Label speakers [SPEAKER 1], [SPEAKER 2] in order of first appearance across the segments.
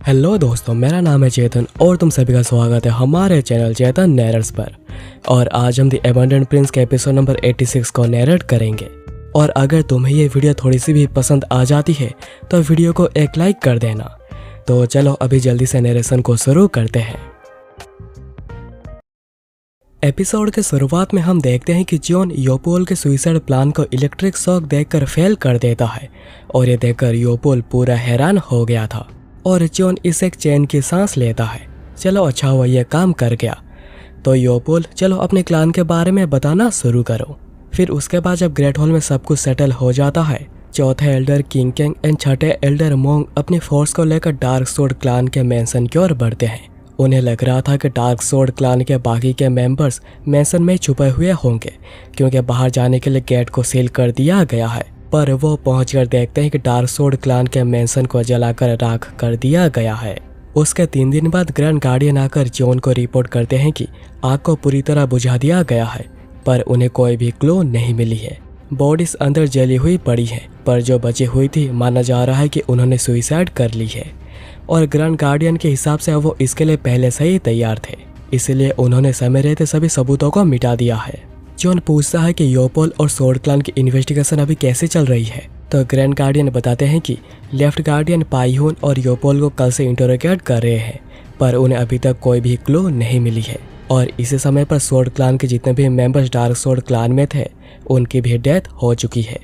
[SPEAKER 1] Hello दोस्तों, मेरा नाम है चेतन और तुम सभी का स्वागत है हमारे चैनल चेतन नैरर्स पर। और आज हम द एबंडेंट प्रिंस के एपिसोड नंबर 86 को नैरेट करेंगे। और अगर तुम्हें ये वीडियो थोड़ी सी भी पसंद आ जाती है तो वीडियो को एक लाइक कर देना। तो चलो अभी जल्दी से नरेशन को शुरू करते हैं। एपिसोड के शुरुआत में हम देखते हैं कि जॉन योपोल के सुइसाइड प्लान को इलेक्ट्रिक शॉक देकर फेल कर देता है और ये देखकर योपोल पूरा हैरान हो गया था और जॉन इस एक चैन की सांस लेता है। चलो अच्छा हुआ ये काम कर गया। तो योपोल चलो अपने क्लान के बारे में बताना शुरू करो। फिर उसके बाद जब ग्रेट हॉल में सब कुछ सेटल हो जाता है, चौथे एल्डर किंग कैंग एंड छठे एल्डर मोंग अपनी फोर्स को लेकर डार्क सोर्ड क्लान के मैंसन की ओर बढ़ते हैं। उन्हें लग रहा था कि डार्क सोर्ड क्लान के बाकी के मेंबर्स मैंसन में छुपे हुए होंगे क्योंकि बाहर जाने के लिए गेट को सील कर दिया गया है। पर वो पहुंचकर देखते हैं कि डार्क सोर्ड क्लान के मैंसन को जलाकर राख कर दिया गया है। उसके 3 दिन बाद ग्रैंड गार्डियन आकर जॉन को रिपोर्ट करते हैं कि आग को पूरी तरह बुझा दिया गया है, पर उन्हें कोई भी क्लू नहीं मिली है। बॉडीज अंदर जली हुई पड़ी है, पर जो बची हुई थी माना जा रहा है कि उन्होंने सुइसाइड कर ली है। और ग्रैंड गार्डियन के हिसाब से वो इसके लिए पहले से ही तैयार थे, इसलिए उन्होंने समय रहते सभी सबूतों को मिटा दिया है। जॉन पूछता है कि योपोल और सोर्ड क्लान की इन्वेस्टिगेशन अभी कैसे चल रही है। तो ग्रैंड गार्डियन बताते हैं कि लेफ्ट गार्डियन पाइहून और योपोल को कल से इंटरोगेट कर रहे हैं, पर उन्हें अभी तक कोई भी क्लू नहीं मिली है। और इसी समय पर सोर्ड क्लान के जितने भी मेंबर्स डार्क सोर्ड क्लान में थे उनकी भी डेथ हो चुकी है।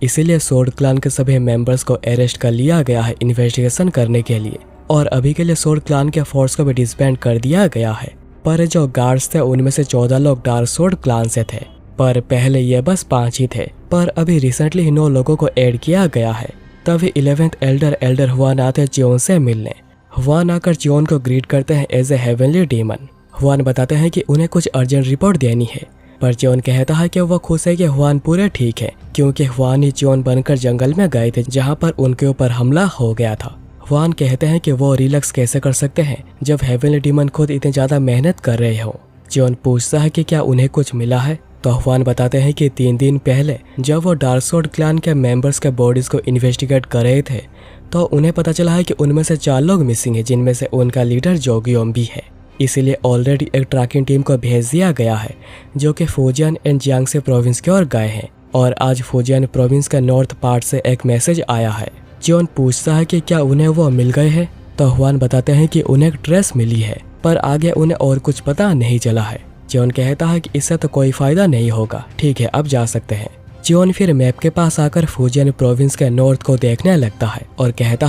[SPEAKER 1] इसीलिए सोर्ड क्लान के सभी मेंबर्स को अरेस्ट कर लिया गया है इन्वेस्टिगेशन करने के लिए। और अभी के लिए सोर्ड क्लान के फोर्स को भी डिसबैंड कर दिया गया है। पर जो गार्ड्स थे उनमें से 14 लोग डार्क सोर्ड क्लान से थे, पर पहले ये बस 5 ही थे। पर अभी रिसेंटली 9 लोगों को ऐड किया गया है। तभी 11th एल्डर हुआन आते जॉन से मिलने। हुआन आकर जॉन को ग्रीट करते हैं as a heavenly demon. Huan बताते हैं कि उन्हें कुछ अर्जेंट रिपोर्ट देनी है, पर जॉन कहता है कि वो खुश है कि हुआन पूरे ठीक है क्योंकि हुआन ही जॉन बनकर जंगल में गए थे जहाँ पर उनके ऊपर हमला हो गया था। हुआन कहते हैं कि वो रिलैक्स कैसे कर सकते हैं जब हेवनली डीमन खुद इतनी ज्यादा मेहनत कर रहे हो। जॉन पूछता है कि क्या उन्हें कुछ मिला है। तो हुआन बताते हैं कि 3 दिन पहले जब वो डार्क सोर्ड क्लान के मेंबर्स के बॉडीज को इन्वेस्टिगेट कर रहे थे तो उन्हें पता चला है कि उनमें से 4 लोग मिसिंग है, जिनमें से उनका लीडर जोगियोम भी है। इसीलिए ऑलरेडी एक ट्रैकिंग टीम को भेज दिया गया है जो कि फुजियान एंड जियांगसे प्रोविंस की ओर गए हैं। और आज फुजियान प्रोविंस के नॉर्थ पार्ट से एक मैसेज आया है। जॉन पूछता है कि क्या उन्हें वो मिल गए हैं। तो हुआन बताते हैं कि उन्हें एक ड्रेस मिली है, पर आगे उन्हें और कुछ पता नहीं चला है। जॉन कहता है कि इससे तो कोई फायदा नहीं होगा, ठीक है अब जा सकते हैं। जॉन फिर मैप के पास आकर फुजियान प्रोविंस के नॉर्थ को देखने लगता है और कहता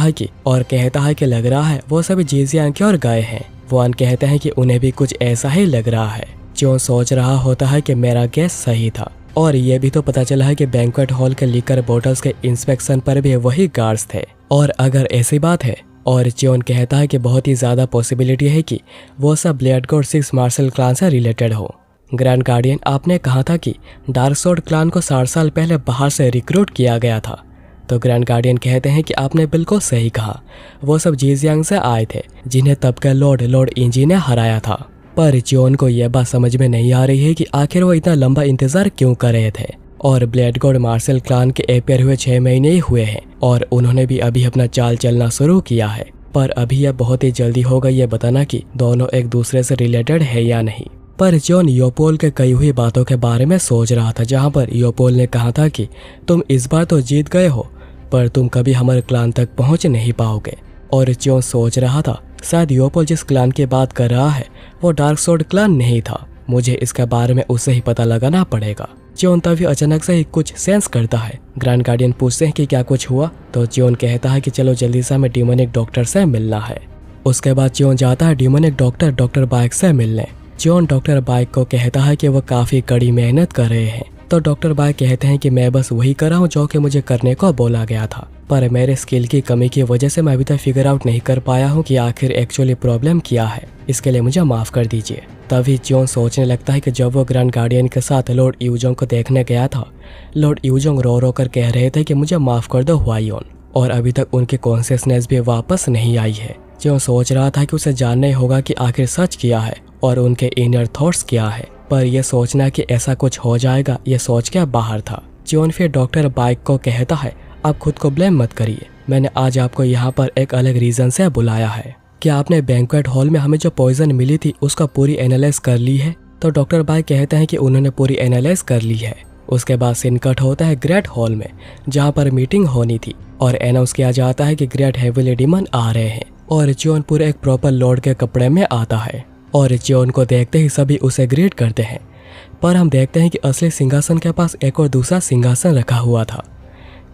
[SPEAKER 1] है कि लग रहा है वो सभी जीजियांग की ओर गए हैं। हुआन कहते हैं कि उन्हें भी कुछ ऐसा ही लग रहा है। जॉन सोच रहा होता है कि मेरा गैस सही था। और ये भी तो पता चला है कि बैंक्वेट हॉल के लीकर बोटल्स के इंस्पेक्शन पर भी वही गार्ड्स थे। और अगर ऐसी बात है, और जॉन कहता है कि बहुत ही ज्यादा पॉसिबिलिटी है कि वो सब ब्लेड गॉड 6 मार्शल क्लान से रिलेटेड हो। ग्रैंड गार्डियन, आपने कहा था कि डार्क सोर्ड क्लान को 60 साल पहले बाहर से रिक्रूट किया गया था। तो ग्रैंड गार्डियन कहते हैं कि आपने बिल्कुल सही कहा, वो सब जीजियांग से आए थे जिन्हें तब का लॉर्ड इंजी ने हराया था। पर जॉन को यह बात समझ में नहीं आ रही है कि आखिर वो इतना लंबा इंतजार क्यों कर रहे थे। और ब्लेड गॉड मार्शल क्लान के अपेयर हुए 6 महीने ही हुए हैं और उन्होंने भी अभी अपना चाल चलना शुरू किया है। पर अभी यह बहुत ही जल्दी होगा ये बताना कि दोनों एक दूसरे से रिलेटेड है या नहीं। पर जॉन योपोल के कई हुई बातों के बारे में सोच रहा था, जहाँ पर योपोल ने कहा था कि तुम इस बार तो जीत गए हो, पर तुम कभी हमारे क्लान तक पहुंच नहीं पाओगे। और जॉन सोच रहा था शायद योपोल जिस क्लान की बात कर रहा है वो डार्क सोर्ड क्लान नहीं था, मुझे इसके बारे में उससे ही पता लगाना पड़ेगा। जॉन तभी अचानक से ही कुछ सेंस करता है। ग्रैंड गार्डियन पूछते हैं कि क्या कुछ हुआ। तो जॉन कहता है कि चलो जल्दी से हमें डीमोनिक डॉक्टर से मिलना है। उसके बाद जॉन जाता है डीमोनिक डॉक्टर बाइक से मिलने। जॉन डॉक्टर बाइक को कहता है कि वो काफी कड़ी मेहनत कर रहे हैं। तो डॉक्टर बाइक कहते हैं कि मैं बस वही कर रहा हूँ जो कि मुझे करने को बोला गया था, पर मेरे स्किल की कमी की वजह से मैं अभी तक फिगर आउट नहीं कर पाया हूँ कि आखिर एक्चुअली प्रॉब्लम क्या है, इसके लिए मुझे माफ कर दीजिए। तभी जॉन सोचने लगता है कि जब वो ग्रैंड गार्डियन के साथ लॉर्ड यूजोंग को देखने गया था, लॉर्ड यूजोंग रो रो कर कह रहे थे कि मुझे माफ कर दो हुआयोन, और अभी तक उनकी कॉन्शियसनेस भी वापस नहीं आई है। जॉन सोच रहा था कि उसे जानना ही होगा कि आखिर सच क्या है और उनके इनर थॉट्स क्या है, पर यह सोचना कि ऐसा कुछ हो जाएगा ये सोच के बाहर था। जॉन फिर डॉक्टर बाइक को कहता है आप खुद को ब्लेम मत करिए, मैंने आज आपको यहाँ पर एक अलग रीजन से बुलाया है। क्या आपने बैंक्वेट हॉल में हमें जो पॉइजन मिली थी उसका पूरी एनालाइज कर ली है? तो डॉक्टर बाय कहते हैं कि उन्होंने पूरी एनालाइज कर ली है। उसके बाद सीन कट होता है ग्रेट हॉल में, जहाँ पर मीटिंग होनी थी और अनाउंस किया जाता है कि ग्रेट हेविली डीमन आ रहे हैं और जॉन पूरे एक प्रॉपर लॉर्ड के कपड़े में आता है और जॉन को देखते ही सभी उसे ग्रीट करते हैं। पर हम देखते हैं कि असली सिंहासन के पास एक और दूसरा सिंहासन रखा हुआ था।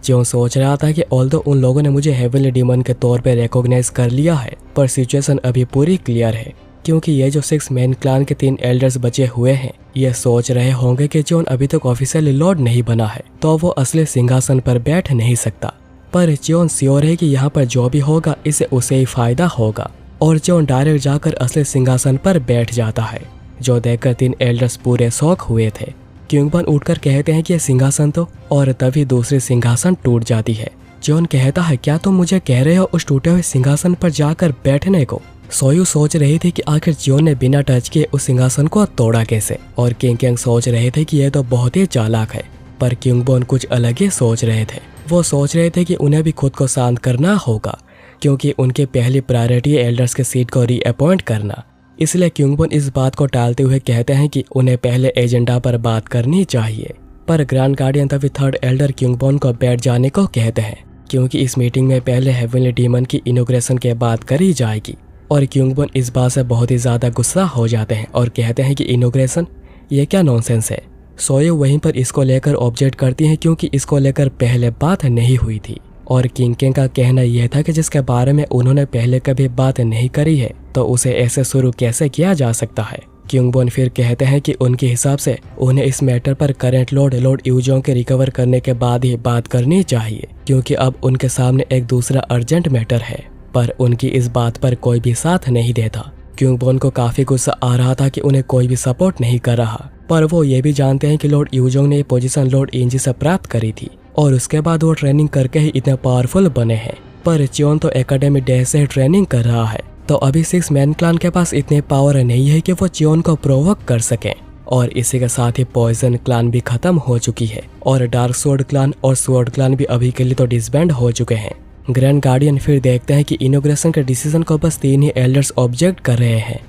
[SPEAKER 1] जॉन सोच रहा था कि ऑल्दो उन लोगों ने मुझे हेविली डीमन के तौर पे रिकॉग्नाइज कर लिया है, पर सिचुएशन अभी पूरी क्लियर है, क्योंकि ये जो 6 मैन क्लान के 3 एल्डर्स बचे हुए हैं ये सोच रहे होंगे कि जॉन अभी तक ऑफिशियली लॉर्ड नहीं बना है तो वो असली सिंहासन पर बैठ नहीं सकता। पर जॉन श्योर है कि यहाँ पर जो भी होगा इससे उसे ही फायदा होगा और जॉन डायरेक्ट जाकर असली सिंहासन पर बैठ जाता है, जो देखकर 3 एल्डर्स पूरे शौक हुए थे। क्यूंगबन उठकर कहते हैं कि यह सिंहासन तो, और तभी दूसरी सिंहासन टूट जाती है। जॉन कहता है क्या तुम मुझे कह रहे हो उस टूटे हुए सिंहासन पर जाकर बैठने को? सोयू सोच रही थी कि आखिर जॉन ने बिना टच किए उस सिंहासन को तोड़ा कैसे, और किंग सोच रहे थे कि यह तो बहुत ही चालाक है। पर क्यूंगबन कुछ अलग ही सोच रहे थे। वो सोच रहे थे कि उन्हें भी खुद को शांत करना होगा, क्योंकि उनकी पहली प्रायोरिटी एल्डर्स के सीट को रीअपॉइंट करना। इसलिए क्यूंगबन इस बात को टालते हुए कहते हैं कि उन्हें पहले एजेंडा पर बात करनी चाहिए। पर ग्रैंड गार्डियन तभी 3rd एल्डर क्यूंगबन को बैठ जाने को कहते हैं, क्योंकि इस मीटिंग में पहले हेवनली डीमन की इनॉग्रेशन के बात करी जाएगी। और क्यूंगबन इस बात से बहुत ही ज्यादा गुस्सा हो जाते हैं और कहते हैं कि इनॉग्रेशन, ये क्या नॉनसेंस है। सोयो वहीं पर इसको लेकर ऑब्जेक्ट करती हैं, क्योंकि इसको लेकर पहले बात नहीं हुई थी। और किंग का कहना यह था कि जिसके बारे में उन्होंने पहले कभी बात नहीं करी है तो उसे ऐसे शुरू कैसे किया जा सकता है। क्यूंगबन फिर कहते हैं कि उनके हिसाब से उन्हें इस मैटर पर करंट लॉर्ड यूजोंग के रिकवर करने के बाद ही बात करनी चाहिए, क्योंकि अब उनके सामने एक दूसरा अर्जेंट मैटर है। पर उनकी इस बात पर कोई भी साथ नहीं देता। क्यूंगबन को काफी गुस्सा आ रहा था कि उन्हें कोई भी सपोर्ट नहीं कर रहा, पर वो ये भी जानते हैं कि लॉर्ड यूजोंग ने ये पोजीशन लॉर्ड इंजी से प्राप्त करी थी और उसके बाद वो ट्रेनिंग करके ही इतने पावरफुल बने हैं। पर जॉन तो एकेडमी डे से ट्रेनिंग कर रहा है, तो अभी 6 मैन क्लान के पास इतने पावर नहीं है कि वो जॉन को प्रोवोक कर सकें। और इसी के साथ ही पॉइजन क्लान भी खत्म हो चुकी है और डार्क स्वॉर्ड क्लान और स्वॉर्ड क्लान भी अभी के लिए तो डिसबैंड हो चुके हैं। ग्रैंड गार्डियन फिर देखते हैं कि इनॉग्रेशन के डिसीजन को बस 3 ही एल्डर्स ऑब्जेक्ट कर रहे हैं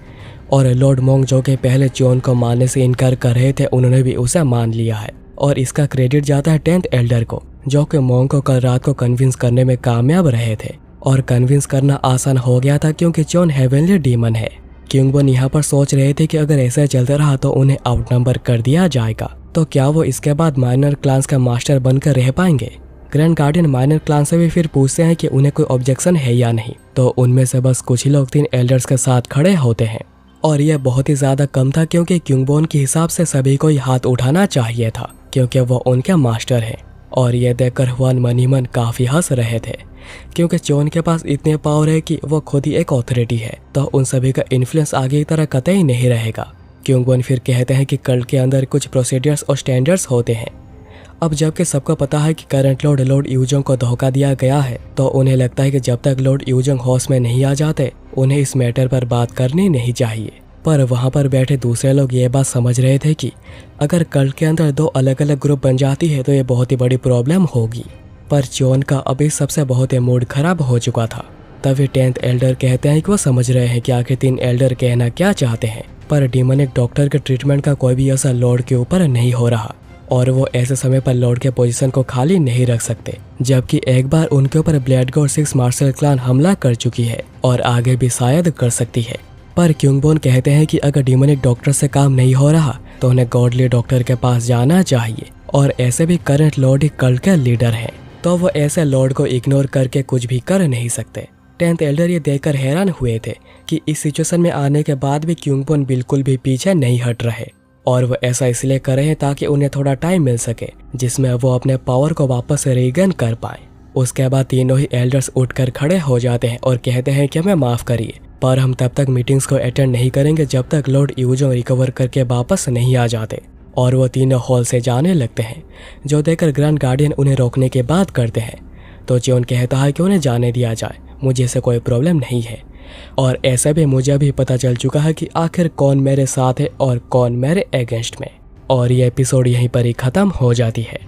[SPEAKER 1] और लॉर्ड मोंग जो के पहले जॉन को मानने से इनकार कर रहे थे उन्होंने भी उसे मान लिया है। और इसका क्रेडिट जाता है 10th एल्डर को, जो कि मोंग को कल रात को कन्विंस करने में कामयाब रहे थे। और कन्विंस करना आसान हो गया था क्योंकि जॉन हेवनली डीमन है। क्यूंगबन यहाँ पर सोच रहे थे कि अगर ऐसा चलता रहा तो उन्हें आउटनंबर कर दिया जाएगा, तो क्या वो इसके बाद माइनर क्लान्स का मास्टर बनकर रह पाएंगे। ग्रैंड गार्डियन माइनर क्लान से भी फिर पूछते हैं कि उन्हें कोई ऑब्जेक्शन है या नहीं, तो उनमें से बस कुछ ही लोग 3 एल्डर्स के साथ खड़े होते हैं। और यह बहुत ही ज्यादा कम था, क्योंकि क्यूंगबन के हिसाब से सभी को ही हाथ उठाना चाहिए था, क्योंकि वो उनके मास्टर हैं। और यह देखकर हुआन मन ही मन काफी हंस रहे थे, क्योंकि जॉन के पास इतने पावर है कि वो खुद ही एक ऑथोरिटी है, तो उन सभी का इन्फ्लुएंस आगे की तरह कतई नहीं रहेगा। क्यूंगबन फिर कहते हैं कि कल्ट के अंदर कुछ प्रोसीजर्स और स्टैंडर्ड्स होते हैं। अब जबकि सबको पता है कि करंट लॉर्ड यूजोंग को धोखा दिया गया है, तो उन्हें लगता है कि जब तक लॉर्ड यूजोंग हाउस में नहीं आ जाते उन्हें इस मैटर पर बात करनी नहीं चाहिए। पर वहाँ पर बैठे दूसरे लोग ये बात समझ रहे थे कि अगर कल्ट के अंदर 2 अलग अलग ग्रुप बन जाती है तो ये बहुत ही बड़ी प्रॉब्लम होगी। पर जॉन का अभी सबसे बहुत ही मूड खराब हो चुका था। तभी 10th एल्डर कहते हैं कि वो समझ रहे हैं कि आखिर 3 एल्डर कहना क्या चाहते हैं, पर डीमनिक डॉक्टर के ट्रीटमेंट का कोई भी असर लॉर्ड के ऊपर नहीं हो रहा और वो ऐसे समय पर लॉर्ड के पोजीशन को खाली नहीं रख सकते, जबकि एक बार उनके ऊपर ब्लेड गॉड 6 मार्शल क्लान हमला कर चुकी है और आगे भी शायद कर सकती है। पर क्यूंगबन कहते हैं कि अगर डीमनिक डॉक्टर से काम नहीं हो रहा तो उन्हें गॉडली डॉक्टर के पास जाना चाहिए, और ऐसे भी करंट लॉर्ड ही कल्ट के लीडर हैं, तो वो ऐसे लॉर्ड को इग्नोर करके कुछ भी कर नहीं सकते। 10th एल्डर ये देखकर हैरान हुए थे कि इस सिचुएशन में आने के बाद भी क्यूंगबन बिल्कुल भी पीछे नहीं हट रहे, और वो ऐसा इसलिए कर रहे हैं ताकि उन्हें थोड़ा टाइम मिल सके जिसमें वो अपने पावर को वापस रीगेन कर पाए। उसके बाद तीनों ही एल्डर्स उठकर खड़े हो जाते हैं और कहते हैं कि हमें माफ करिए, पर हम तब तक मीटिंग्स को अटेंड नहीं करेंगे जब तक लॉर्ड यूजोंग रिकवर करके वापस नहीं आ जाते। और वो तीनों हॉल से जाने लगते हैं, जो देखकर ग्रैंड गार्डियन उन्हें रोकने की बात करते हैं। तो जॉन कहता है कि उन्हें जाने दिया जाए, मुझे इससे कोई प्रॉब्लम नहीं है। और ऐसे भी मुझे भी पता चल चुका है कि आखिर कौन मेरे साथ है और कौन मेरे अगेंस्ट में। और ये एपिसोड यहीं पर ही खत्म हो जाती है।